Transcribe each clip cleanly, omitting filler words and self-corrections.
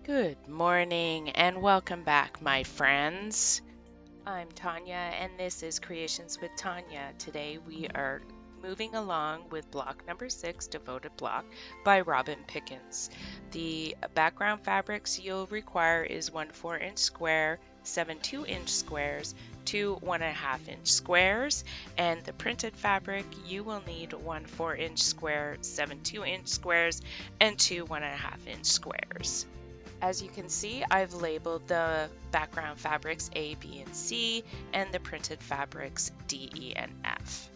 Good morning and welcome back, my friends. I'm Tanya and this is Creations with Tanya. Today we are moving along with block number 6, Devoted Block by Robin Pickens. The background fabrics you'll require is 1 4-inch square, 7 2-inch squares, 2 1.5-inch squares, and the printed fabric you will need 1 4-inch square, 7 2-inch squares, and 2 1.5-inch squares. As you can see, I've labeled the background fabrics A, B, and C, and the printed fabrics D, E, and F.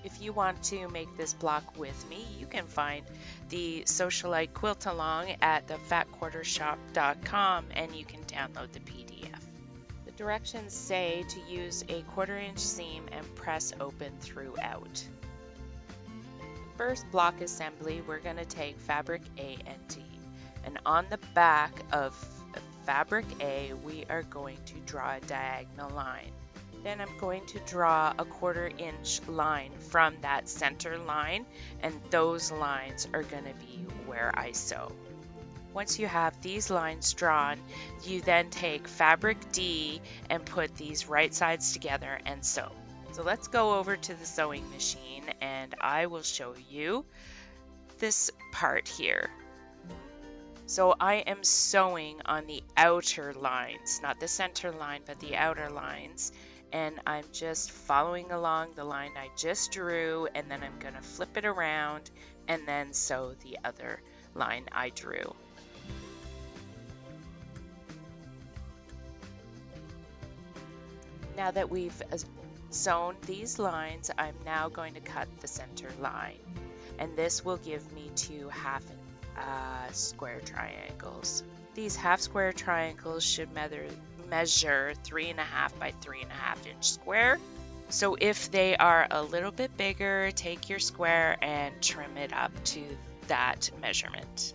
If you want to make this block with me, you can find the Sewcialites Quilt along at thefatquartershop.com and you can download the PDF. The directions say to use a 1/4-inch seam and press open throughout. First block assembly, we're going to take fabric A and D. And on the back of fabric A, we are going to draw a diagonal line. Then I'm going to draw a 1/4-inch line from that center line, and those lines are going to be where I sew. Once you have these lines drawn, you then take fabric D and put these right sides together and sew. So let's go over to the sewing machine and I will show you this part here. So I am sewing on the outer lines, not the center line, but the outer lines. And I'm just following along the line I just drew, and then I'm going to flip it around and then sew the other line I drew. Now that we've sewn these lines, I'm now going to cut the center line. And this will give me 2 half-square triangles. These half-square triangles should measure 3.5 by 3.5-inch square. So if they are a little bit bigger, take your square and trim it up to that measurement.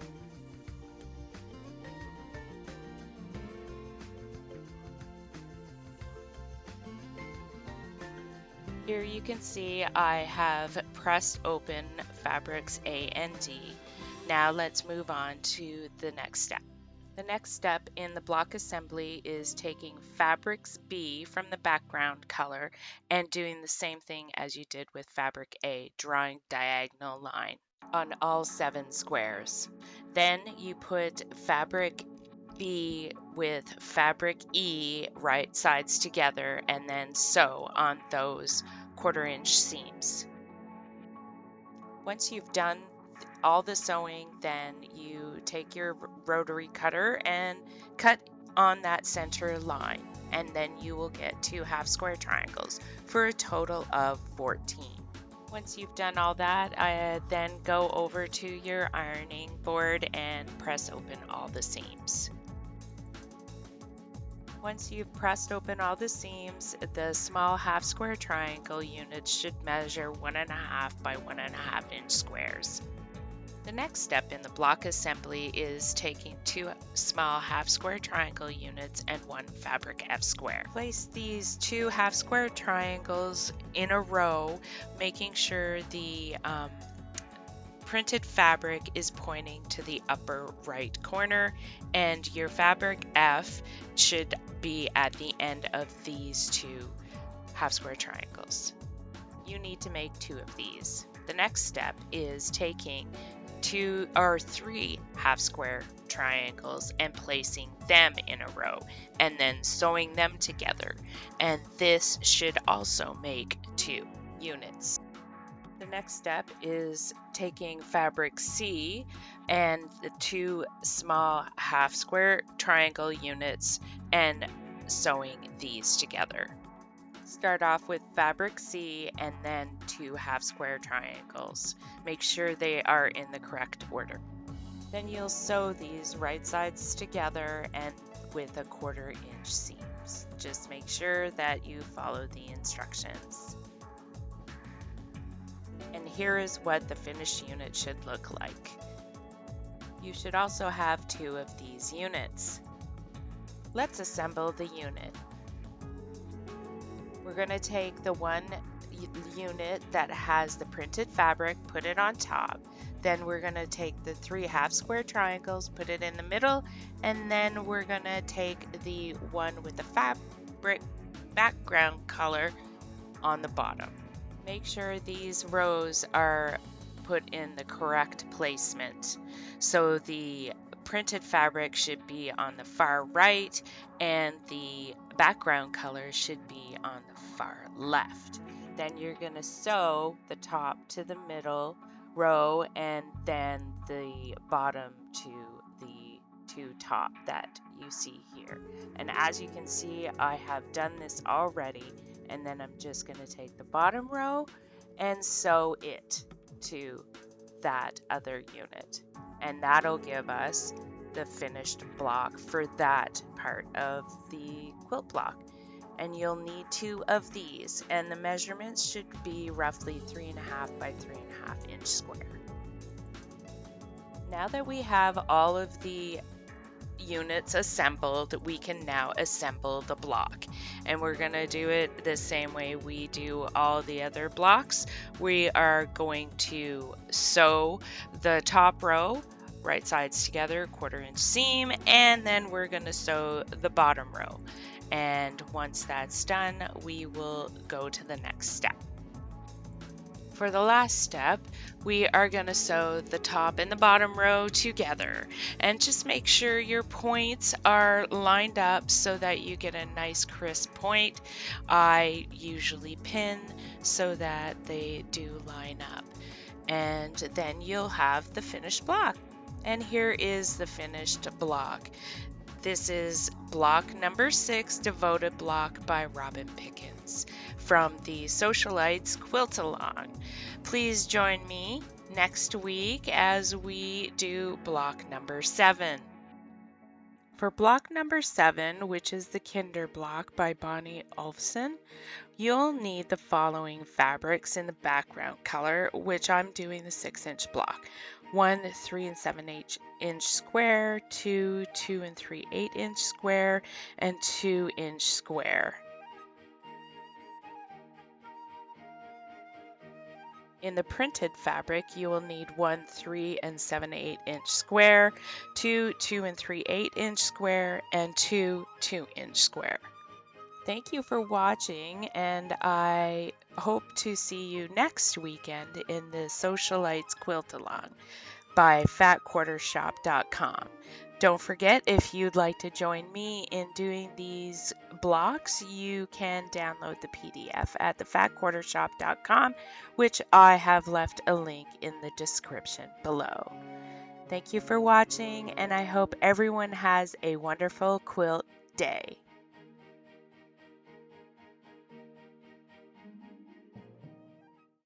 Here you can see I have pressed open fabrics A and D. Now let's move on to the next step. The next step in the block assembly is taking fabrics B from the background color and doing the same thing as you did with fabric A, drawing diagonal line on all 7 squares. Then you put fabric B with fabric E right sides together and then sew on those 1/4-inch seams. Once you've done all the sewing, then you take your rotary cutter and cut on that center line, and then you will get 2 half-square triangles for a total of 14. Once you've done all that, then go over to your ironing board and press open all the seams. Once you've pressed open all the seams, the small half-square triangle units should measure 1.5 by 1.5-inch squares. The next step in the block assembly is taking 2 small half-square triangle units and 1 fabric F square. Place these 2 half-square triangles in a row, making sure the printed fabric is pointing to the upper right corner, and your fabric F should be at the end of these 2 half-square triangles. You need to make 2 of these. The next step is taking 2 or 3 half-square triangles and placing them in a row and then sewing them together, and this should also make 2 units. The next step is taking fabric C and the 2 small half-square triangle units and sewing these together. Start off with fabric C and then 2 half-square triangles. Make sure they are in the correct order. Then you'll sew these right sides together and with a 1/4-inch seams. Just make sure that you follow the instructions. And here is what the finished unit should look like. You should also have 2 of these units. Let's assemble the unit. We're going to take the one unit that has the printed fabric, put it on top, Then we're going to take the 3 half square triangles, put it in the middle, and then we're going to take the one with the fabric background color on the bottom. Make sure these rows are put in the correct placement. So the printed fabric should be on the far right and the background color should be on the far left. Then you're going to sew the top to the middle row and then the bottom to the 2 top that you see here. And as you can see, I have done this already, and then I'm just going to take the bottom row and sew it to that other unit, and that'll give us the finished block for that part of the quilt block. And you'll need 2 of these, and the measurements should be roughly 3.5 by 3.5 inch square. Now that we have all of the units assembled, we can now assemble the block, and we're going to do it the same way we do all the other blocks. We are going to sew the top row right sides together, 1/4 inch seam, and then we're going to sew the bottom row, and once that's done we will go to the next step. For the last step, we are going to sew the top and the bottom row together, and just make sure your points are lined up so that you get a nice crisp point. I usually pin so that they do line up, and then you'll have the finished block. And here is the finished block. This is block number 6, Devoted Block by Robin Pickens from the Sewcialites Quilt Along. Please join me next week as we do block number 7. For block number 7, which is the Kinder block by Bonnie Olfsen, you'll need the following fabrics in the background color, which I'm doing the 6-inch block. 1 3 7/8 inch square, 2 2 3/8 inch square, and 2 inch square. In the printed fabric, you will need 1 3 7/8 inch square, 2 2 3/8 inch square, and 2 2 inch square. Thank you for watching, and I hope to see you next weekend in the Sewcialites Quilt Along by fatquartershop.com. Don't forget, if you'd like to join me in doing these blocks, you can download the PDF at thefatquartershop.com, which I have left a link in the description below. Thank you for watching, and I hope everyone has a wonderful quilt day.